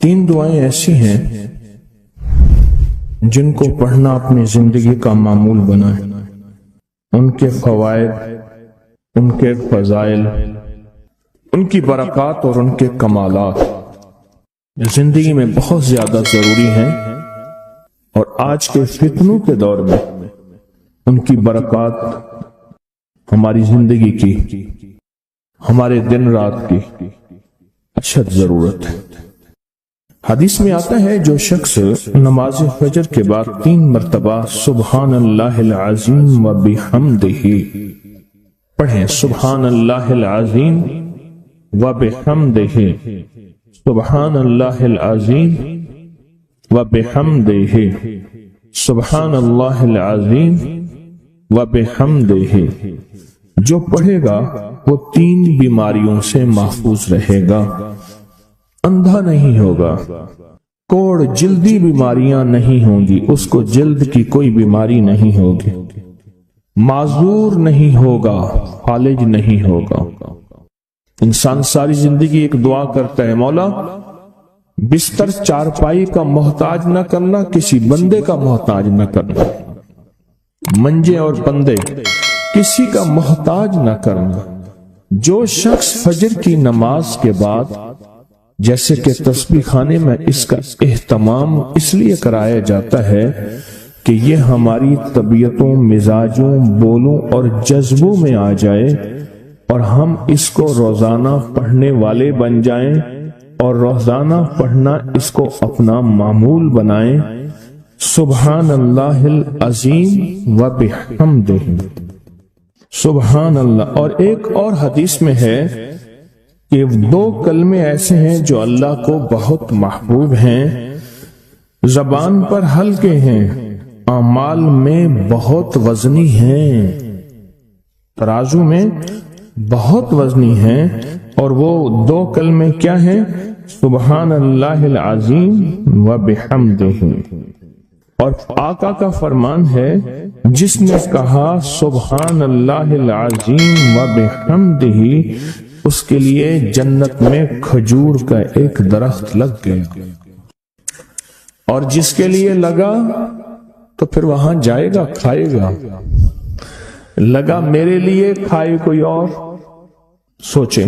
تین دعائیں ایسی ہیں جن کو پڑھنا اپنی زندگی کا معمول بنائے، ان کے فوائد، ان کے فضائل، ان کی برکات اور ان کے کمالات زندگی میں بہت زیادہ ضروری ہیں، اور آج کے فتنوں کے دور میں ان کی برکات ہماری زندگی کی، ہمارے دن رات کی اشد ضرورت ہے۔ حدیث میں آتا ہے جو شخص نماز فجر کے بعد 3 مرتبہ سبحان اللہ العظیم و بحمدہ پڑھیں، سبحان اللہ العظیم و بحمدہ، سبحان اللہ العظیم و بحمدہ، سبحان اللہ العظیم و بحمدہ، جو پڑھے گا وہ 3 بیماریوں سے محفوظ رہے گا، اندھا نہیں ہوگا، کوڑ جلدی بیماریاں نہیں ہوں گی، اس کو جلد کی کوئی بیماری نہیں ہوگی، معذور نہیں ہوگا، فالج نہیں ہوگا۔ انسان ساری زندگی ایک دعا کرتا ہے، مولا بستر چارپائی کا محتاج نہ کرنا، کسی بندے کا محتاج نہ کرنا، منجے اور بندے کسی کا محتاج نہ کرنا۔ جو شخص فجر کی نماز کے بعد جیسے کہ تسبیح خانے میں اس کا اہتمام اس لیے کرایا جاتا ہے کہ یہ ہماری طبیعتوں، مزاجوں، بولوں اور جذبوں میں آ جائے اور ہم اس کو روزانہ پڑھنے والے بن جائیں اور روزانہ پڑھنا اس کو اپنا معمول بنائیں، سبحان اللہ العظیم و بحمدہ، سبحان اللہ۔ اور ایک اور حدیث میں ہے کہ 2 کلمے ایسے ہیں جو اللہ کو بہت محبوب ہیں، زبان پر ہلکے ہیں، اعمال میں بہت وزنی ہیں، ترازو میں بہت وزنی ہیں، اور وہ 2 کلمے کیا ہیں؟ سبحان اللہ العظیم و بحمدہ۔ اور آقا کا فرمان ہے، جس نے کہا سبحان اللہ العظیم و بحمدہ، اس کے لیے جنت میں کھجور کا ایک درخت لگ گیا، اور جس کے لیے لگا تو پھر وہاں جائے گا، کھائے گا۔ لگا میرے لیے، کھائے کوئی اور۔ سوچیں،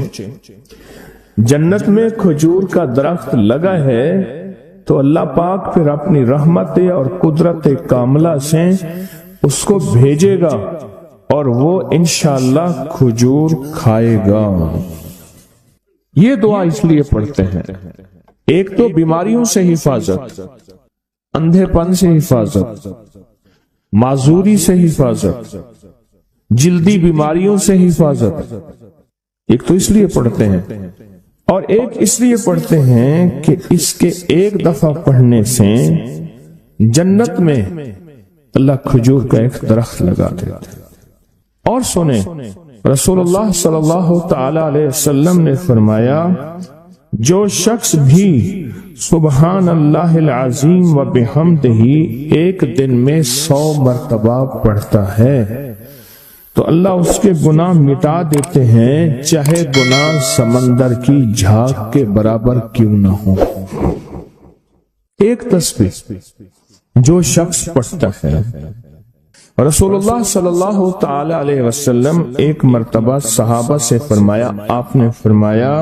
جنت میں کھجور کا درخت لگا ہے تو اللہ پاک پھر اپنی رحمت اور قدرت کاملہ سے اس کو بھیجے گا اور وہ انشاءاللہ کھجور کھائے گا۔ یہ دعا اس لیے پڑھتے ہیں، ایک تو بیماریوں سے حفاظت، اندھے پن سے حفاظت، معذوری سے حفاظت، جلدی بیماریوں سے حفاظت۔ ایک تو اس لیے پڑھتے ہیں، اور ایک اس لیے پڑھتے ہیں کہ اس کے ایک دفعہ پڑھنے سے جنت میں اللہ کھجور کا ایک درخت لگا دیتا ہے۔ اور سنیں، رسول اللہ صلی اللہ تعالی علیہ وسلم نے فرمایا، جو شخص بھی سبحان اللہ العظیم و بحمدہ ایک دن میں 100 مرتبہ پڑھتا ہے تو اللہ اس کے گناہ مٹا دیتے ہیں، چاہے گناہ سمندر کی جھاگ کے برابر کیوں نہ ہو۔ ایک تسبیح جو شخص پڑھتا ہے، رسول اللہ صلی اللہ تعالی علیہ وسلم ایک مرتبہ صحابہ سے فرمایا، آپ نے فرمایا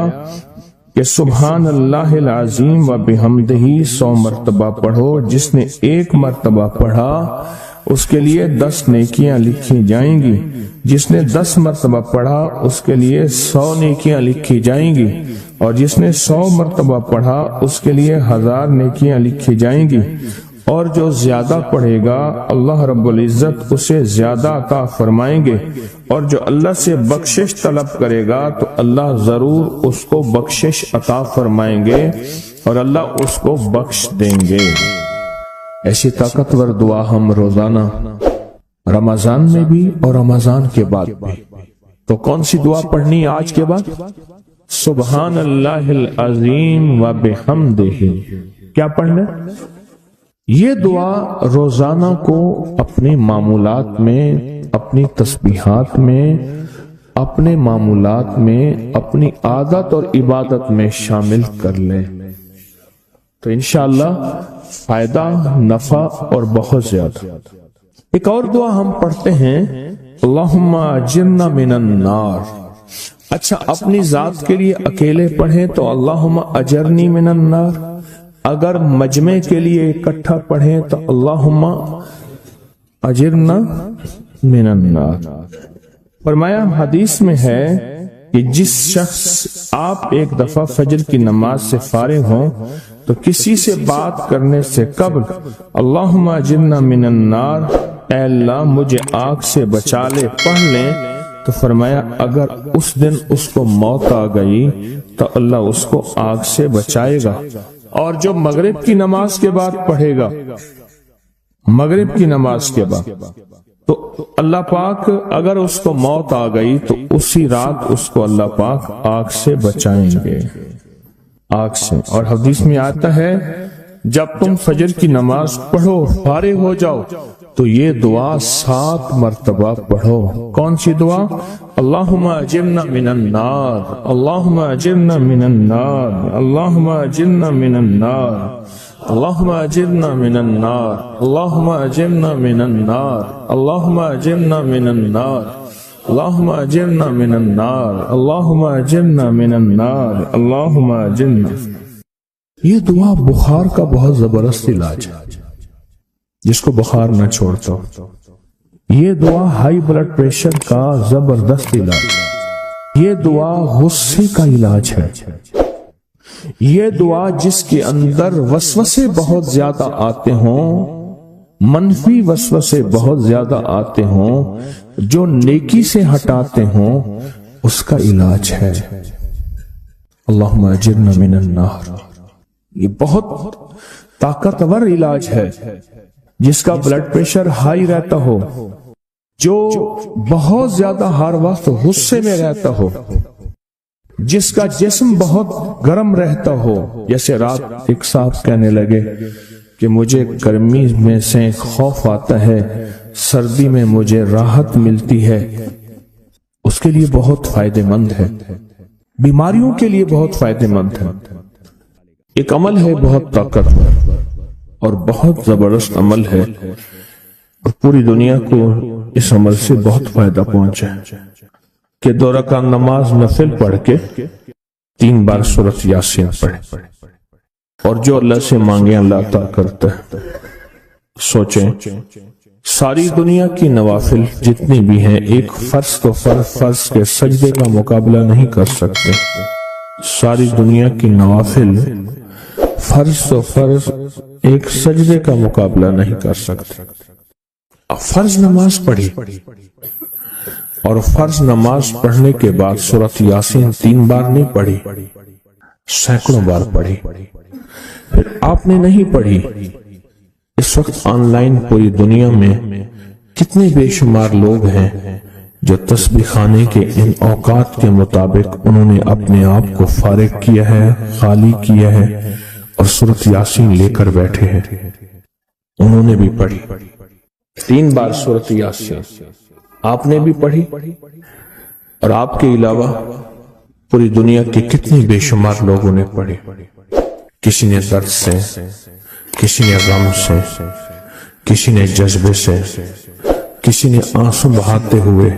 کہ سبحان اللہ العظیم و بحمدہ 100 مرتبہ پڑھو، جس نے 1 مرتبہ پڑھا اس کے لیے 10 نیکیاں لکھی جائیں گی، جس نے 10 مرتبہ پڑھا اس کے لیے 100 نیکیاں لکھی جائیں گی، اور جس نے 100 مرتبہ پڑھا اس کے لیے 1000 نیکیاں لکھی جائیں گی، اور جو زیادہ پڑھے گا اللہ رب العزت اسے زیادہ عطا فرمائیں گے، اور جو اللہ سے بخشش طلب کرے گا تو اللہ ضرور اس کو بخشش عطا فرمائیں گے اور اللہ اس کو بخش دیں گے۔ ایسی طاقتور دعا ہم روزانہ رمضان میں بھی اور رمضان کے بعد بھی۔ تو کون سی دعا پڑھنی ہے آج کے بعد؟ سبحان اللہ العظیم و بحمدہ۔ کیا پڑھنا؟ یہ دعا روزانہ کو اپنے معمولات میں، اپنی تسبیحات میں، اپنے معمولات میں، اپنی عادت اور عبادت میں شامل کر لیں۔ تو انشاءاللہ فائدہ، نفع اور بہت زیادہ۔ ایک اور دعا ہم پڑھتے ہیں، اللہم اجرنا من النار۔ اچھا، اپنی ذات کے لیے اکیلے پڑھیں تو اللہم اجرنی من النار، اگر مجمع کے لیے اکٹھا پڑھیں تو اللہم اجرنا من النار۔ فرمایا حدیث میں ہے کہ جس شخص آپ ایک دفعہ فجر کی نماز سے فارغ ہوں تو کسی سے بات کرنے سے قبل اللہم اجرنا من النار، اے اللہ مجھے آگ سے بچا لے، پڑھ لیں، تو فرمایا اگر اس دن اس کو موت آ گئی تو اللہ اس کو آگ سے بچائے گا۔ اور جو مغرب کی نماز کے بعد پڑھے گا، مغرب کی نماز کے بعد، تو اللہ پاک اگر اس کو موت آ گئی تو اسی رات اس کو اللہ پاک آگ سے بچائیں گے، آگ سے۔ اور حدیث میں آتا ہے جب تم فجر کی نماز پڑھو، فارغ ہو جاؤ، تو یہ دعا 7 مرتبہ پڑھو۔ کون سی دعا؟ اللہم اجرنا من النار، اللہم اجرنا من النار، اللہم اجرنا من النار، اللہم اجرنا من النار، اللہم اجرنا من النار، اللہم اجرنا من النار، اللہم اجرنا من النار، اللہم اجرنا من النار، اللہم اجرنا۔ یہ دعا بخار کا بہت زبردست علاج ہے، جس کو بخار نہ چھوڑتا ہو۔ یہ دعا ہائی بلڈ پریشر کا زبردست علاج، یہ دعا غصے کا علاج ہے، یہ دعا جس کے اندر وسوسے بہت زیادہ آتے ہوں، منفی وسوسے بہت زیادہ آتے ہوں، جو نیکی سے ہٹاتے ہوں، اس کا علاج ہے۔ اللہم اجرنا من النار، یہ بہت طاقتور علاج ہے۔ جس کا بلڈ پریشر ہائی رہتا ہو، جو بہت زیادہ ہر وقت غصے میں رہتا ہو، جس کا جسم بہت گرم رہتا ہو، جیسے رات ایک صاحب کہنے لگے کہ مجھے گرمی میں سے خوف آتا ہے، سردی میں مجھے راحت ملتی ہے، اس کے لیے بہت فائدہ مند ہے، بیماریوں کے لیے بہت فائدہ مند ہے۔ ایک عمل ہے بہت طاقتور اور بہت زبردست عمل ہے، اور پوری دنیا کو اس عمل سے بہت فائدہ پہنچا ہے کہ 2 رکعت نماز نفل پڑھ کے 3 بار سورۃ یاسین پڑھے، اور جو اللہ سے مانگے اللہ عطا کرتا ہے۔ سوچیں، ساری دنیا کی نوافل جتنی بھی ہیں، ایک فرض تو فرض کے سجدے کا مقابلہ نہیں کر سکتے۔ ساری دنیا کی نوافل فرض تو فرض ایک سجدے کا مقابلہ نہیں کر سکتے۔ فرض نماز پڑھی، اور فرض نماز پڑھنے کے بعد سورۃ یاسین 3 بار نہیں پڑھی، سینکڑوں بار پڑھی۔ پھر آپ نے نہیں پڑھی، اس وقت آن لائن پوری دنیا میں کتنے بے شمار لوگ ہیں جو تسبیح خانے کے ان اوقات کے مطابق انہوں نے اپنے آپ کو فارغ کیا ہے، خالی کیا ہے، اور سورۃ یاسین لے کر بیٹھے ہیں۔ انہوں نے بھی پڑھی 3 بار سورۃ یاسین، آپ نے بھی پڑھی، اور آپ کے علاوہ پوری دنیا کے کتنے بے شمار لوگوں نے پڑھی۔ کسی نے درد سے، کسی نے غم سے، کسی نے جذبے سے، کسی نے آنسو بہاتے ہوئے،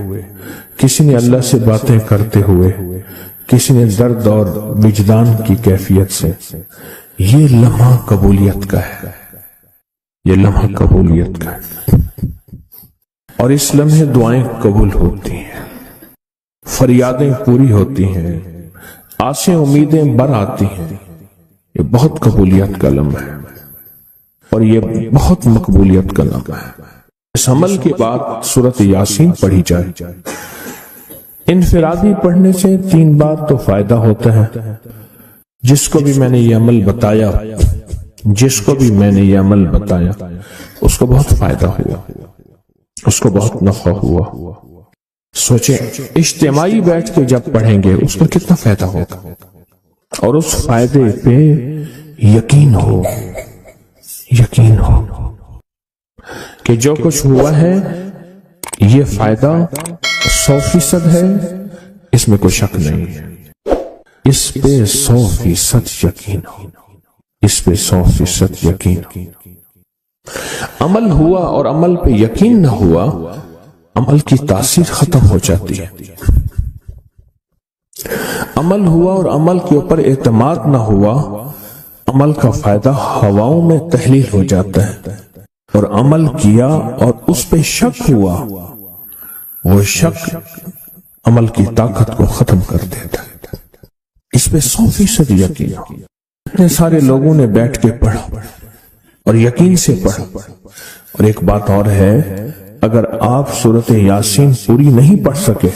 کسی نے اللہ سے باتیں کرتے ہوئے، کسی نے درد اور وجدان کی کیفیت سے۔ یہ لمحہ قبولیت کا ہے، یہ لمحہ قبولیت کا ہے، اور اس لمحے دعائیں قبول ہوتی ہیں، فریادیں پوری ہوتی ہیں، آسیں امیدیں بر آتی ہیں۔ یہ بہت قبولیت کا لمحہ ہے، اور یہ بہت مقبولیت کا لمحہ ہے۔ اس عمل کے بعد سورۃ یاسین پڑھی جائے، انفرادی پڑھنے سے 3 بار تو فائدہ ہوتا ہے۔ جس کو بھی میں نے یہ عمل بتایا، جس کو بھی میں نے یہ عمل بتایا، اس کو بہت فائدہ ہوا، اس کو بہت نفع ہوا۔ سوچیں، اجتماعی بیٹھ کے جب پڑھیں گے اس کو کتنا فائدہ ہوگا، اور اس فائدے پہ یقین ہو، یقین ہو کہ جو کچھ ہوا ہے یہ فائدہ 100% ہے، اس میں کوئی شک نہیں ہے، اس پہ 100% یقین ہو۔ اس پہ 100% یقین ہو۔ عمل ہوا اور عمل پہ یقین نہ ہوا، عمل کی تاثیر ختم ہو جاتی ہے۔ عمل ہوا اور عمل کے اوپر اعتماد نہ ہوا، عمل کا فائدہ ہواؤں میں تحلیل ہو جاتا ہے، اور عمل کیا اور اس پہ شک ہوا، وہ شک عمل کی طاقت کو ختم کر دیتا ہے۔ اس پہ 100% یقین ہو۔ اتنے سارے لوگوں نے بیٹھ کے پڑھا اور یقین سے پڑھا۔ اور ایک بات اور ہے، اگر آپ سورۃ یاسین پوری نہیں پڑھ سکے،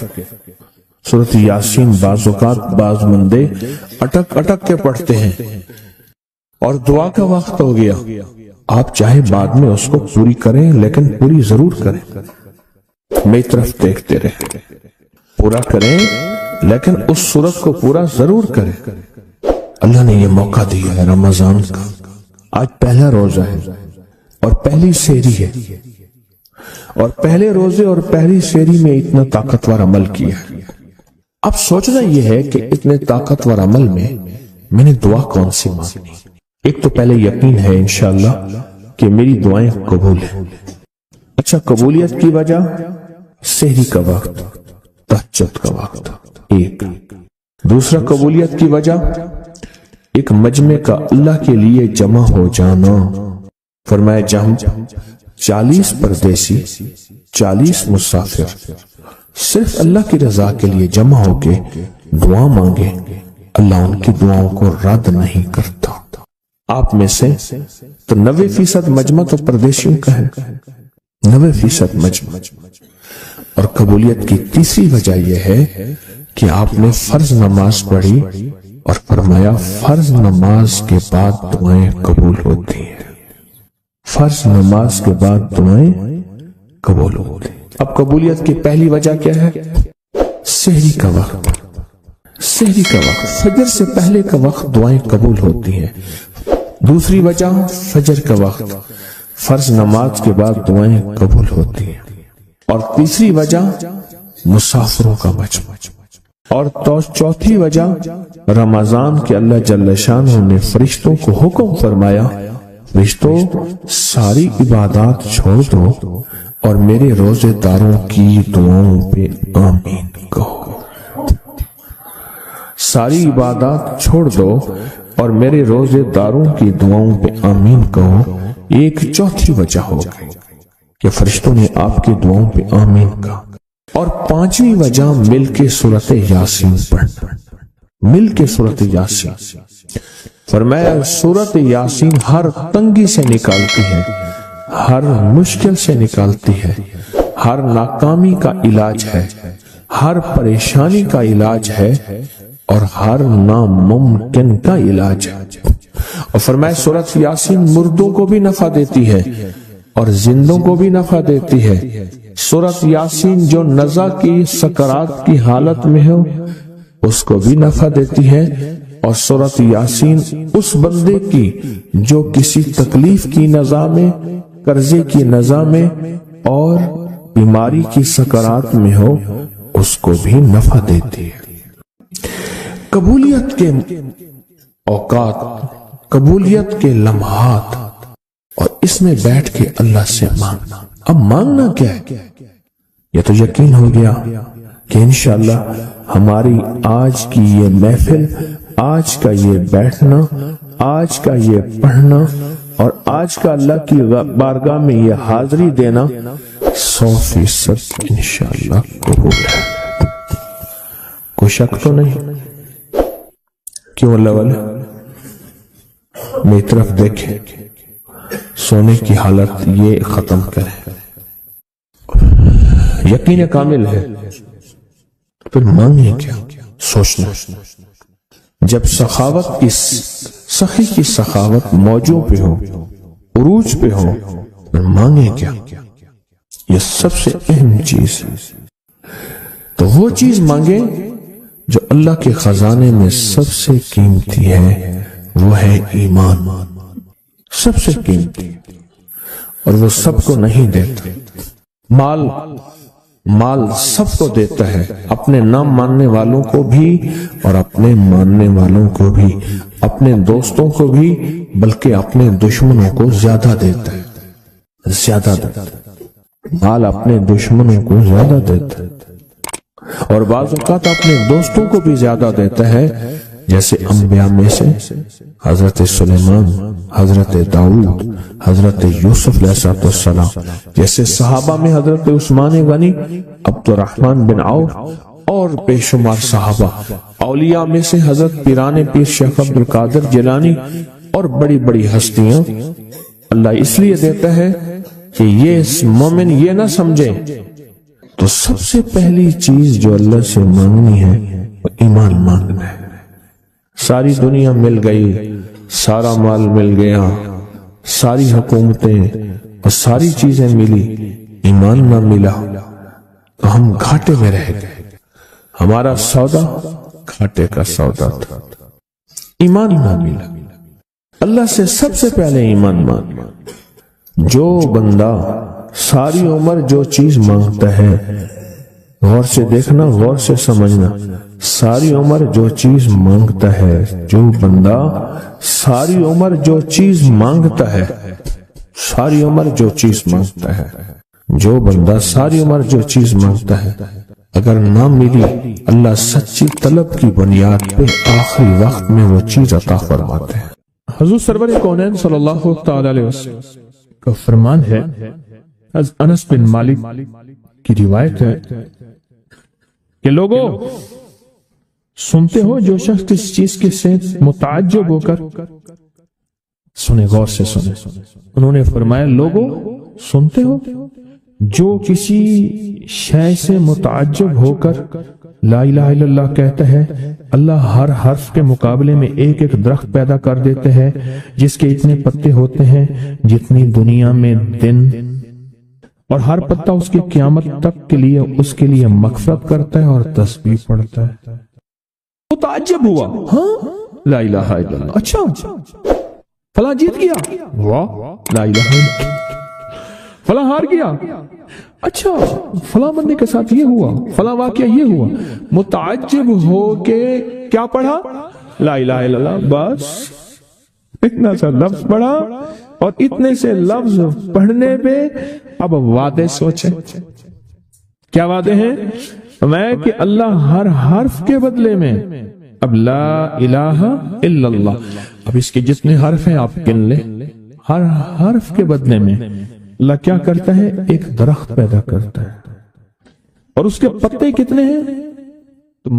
سورۃ یاسین بعض اوقات بعض بندے اٹک اٹک کے پڑھتے ہیں اور دعا کا وقت ہو گیا، آپ چاہے بعد میں اس کو پوری کریں لیکن پوری ضرور کریں، میری طرف دیکھتے رہیں، پورا کریں لیکن اس سورت کو پورا ضرور کریں۔ اللہ نے یہ موقع دیا ہے رمضان کا، آج پہلا روزہ ہے اور پہلی سحری ہے، اور پہلے روزے اور پہلی سحری میں اتنا طاقتور عمل کیا ہے۔ اب سوچنا یہ ہے کہ اتنے طاقتور عمل میں نے دعا کون سی مانگنی۔ ایک تو پہلے یقین ہے انشاءاللہ کہ میری دعائیں قبول ہیں۔ اچھا، قبولیت کی وجہ سحری کا وقت، تہجد کا وقت، ایک دوسرا قبولیت کی وجہ ایک مجمع کا اللہ کے لیے جمع ہو جانا۔ فرمایا جہم 40 پردیسی 40 مسافر صرف اللہ کی رضا کے لیے جمع ہو کے دعا مانگے، اللہ ان کی دعاؤں کو رد نہیں کرتا۔ آپ میں سے تو 90% مجمع تو پردیسیوں کا ہے، 90% مجمع۔ اور قبولیت کی تیسری وجہ یہ ہے کہ آپ نے فرض نماز پڑھی اور فرمایا فرض نماز کے بعد دعائیں قبول ہوتی ہیں، فرض نماز کے بعد دعائیں قبول ہوتی ہیں۔ اب قبولیت کی پہلی وجہ کیا ہے؟ سحری کا وقت، سحری کا وقت، فجر سے پہلے کا وقت دعائیں قبول ہوتی ہیں۔ دوسری وجہ فجر کا وقت، فرض نماز کے بعد دعائیں قبول ہوتی ہیں۔ اور تیسری وجہ مسافروں کا مجمع، اور چوتھی وجہ رمضان کے اللہ جل شانہ نے فرشتوں کو حکم فرمایا، فرشتوں ساری عبادات چھوڑ دو اور میرے روزے داروں کی دعاؤں پہ آمین کہو۔ ساری عبادات چھوڑ دو اور میرے روزے داروں کی دعاؤں پہ آمین کہو۔ ایک چوتھی وجہ ہو گئی کہ فرشتوں نے آپ کی دعاؤں پہ آمین کہا۔ اور پانچویں وجہ مل کے سورۃ یاسین پڑھنا، مل کے سورۃ یاسین۔ فرمایا سورۃ یاسین ہر تنگی سے نکالتی ہے، ہر مشکل سے نکالتی ہے، ہر ناکامی کا علاج ہے، ہر پریشانی کا علاج ہے، اور ہر ناممکن کا علاج ہے۔ اور فرمایا سورۃ یاسین مردوں کو بھی نفع دیتی ہے اور زندوں کو بھی نفع دیتی ہے۔ سورۃ یاسین جو نزع کی سکرات کی حالت میں ہو اس کو بھی نفع دیتی ہے، اور سورۃ یاسین اس بندے کی جو کسی تکلیف کی نزع میں، قرضے کی نزع میں اور بیماری کی سکرات میں ہو اس کو بھی نفع دیتی ہے۔ قبولیت کے اوقات، قبولیت کے لمحات، اور اس میں بیٹھ کے اللہ سے مانگنا۔ اب مانگنا کیا ہے؟ یہ تو یقین ہو گیا کہ انشاءاللہ ہماری آج کی یہ محفل، آج کا یہ بیٹھنا، آج کا یہ پڑھنا اور آج کا اللہ کی بارگاہ میں یہ حاضری دینا 100% انشاءاللہ قبول ہے۔ کوئی شک تو نہیں؟ کیوں اللہ والے میری طرف دیکھیں، سونے کی حالت یہ ختم کریں، یقین کامل ہے، پھر مانگیں کیا؟ سوچنا۔ جب سخاوت کی سخی کی سخاوت موجوں پہ ہو، عروج پہ ہو، پھر مانگیں کیا؟ یہ سب سے اہم چیز ہے۔ تو وہ چیز مانگیں جو اللہ کے خزانے میں سب سے قیمتی ہے، وہ ہے ایمان، سب سے قیمتی، اور وہ سب کو نہیں دیتا۔ مال مال سب کو دیتا ہے، اپنے نہ ماننے والوں کو بھی اور اپنے ماننے والوں کو بھی، اپنے دوستوں کو بھی، بلکہ اپنے دشمنوں کو زیادہ دیتا ہے، زیادہ دیتا ہے۔ مال اپنے دشمنوں کو زیادہ دیتا ہے اور بعض اوقات اپنے دوستوں کو بھی زیادہ دیتا ہے، جیسے انبیاء میں سے حضرت سلیمان، حضرت داؤد، حضرت یوسف علیہ السلام، جیسے صحابہ میں حضرت عثمان غنی، عبد الرحمن بن عوف اور بے شمار صحابہ، اولیاء میں سے حضرت پیران پیر شیخ عبد القادر جیلانی اور بڑی بڑی ہستیاں۔ اللہ اس لیے دیتا ہے کہ یہ مومن یہ نہ سمجھے، تو سب سے پہلی چیز جو اللہ سے مانگنی ہے وہ ایمان مانگنا ہے۔ ساری دنیا مل گئی، سارا مال مل گیا، ساری حکومتیں اور ساری چیزیں ملی، ایمان نہ ملا تو ہم گھاٹے میں رہ گئے۔ ہمارا سودا گھاٹے کا سودا تھا، ایمان نہ ملا۔ اللہ سے سب سے پہلے ایمان مانگنا۔ جو بندہ ساری عمر جو چیز مانگتا ہے، غور سے دیکھنا، غور سے سمجھنا، ساری عمر جو چیز مانگتا ہے، جو بندہ ساری عمر جو چیز مانگتا ہے، ساری عمر جو چیز مانگتا ہے، جو بندہ ساری عمر جو چیز مانگتا ہے، اگر نہ ملی، اللہ سچی طلب کی بنیاد پہ آخری وقت میں وہ چیز عطا فرماتے ہیں۔ حضور سرور کونین صلی اللہ تعالی علیہ وسلم کا فرمان ہے، انس بن مالک کی روایت ہے کہ لوگوں سنتے ہو، جو شخص کسی چیز کے سے متعجب ہو کر سنے، غور سے سنے۔ انہوں نے فرمایا، لوگوں سنتے ہو، جو کسی شے سے متعجب ہو کر لا الہ الا اللہ کہتا ہے، اللہ ہر حرف کے مقابلے میں ایک ایک درخت پیدا کر دیتے ہیں جس کے اتنے پتے ہوتے ہیں جتنی دنیا میں دن، اور ہر پتا اس کی قیامت تک کے لیے اس کے لیے مغفرت کرتا ہے اور تسبیح پڑھتا ہے۔ متعجب ہوا، ہاں لا الہ الا اللہ، اچھا فلاں جیت گیا، واہ لا الہ الا اللہ، فلاں ہار گیا، اچھا فلاں بندے کے ساتھ یہ ہوا، فلاں واقعہ یہ ہوا۔ متعجب ہو کے کیا پڑھا؟ لا الہ الا اللہ، بس اتنا سا لفظ پڑھا، اور اتنے سے لفظ پڑھنے پہ اب وعدے سوچیں، کیا وعدے ہیں؟ میں کہ اللہ ہر حرف کے بدلے میں، اب لا الہ الا اللہ، اب اس کے جتنے حرف ہیں آپ گن لیں، ہر حرف کے بدلے میں اللہ کیا کرتا ہے؟ ایک درخت پیدا کرتا ہے، اور اس کے پتے کتنے ہیں؟ تو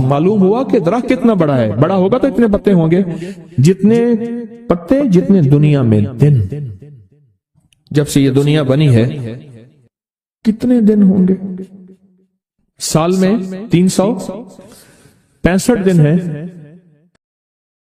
معلوم ہوا کہ درخت کتنا بڑا ہے، بڑا ہوگا تو اتنے پتے ہوں گے، جتنے پتے جتنے دنیا میں دن۔ جب سے یہ دنیا بنی ہے کتنے دن ہوں گے؟ سال میں 365 دن ہے،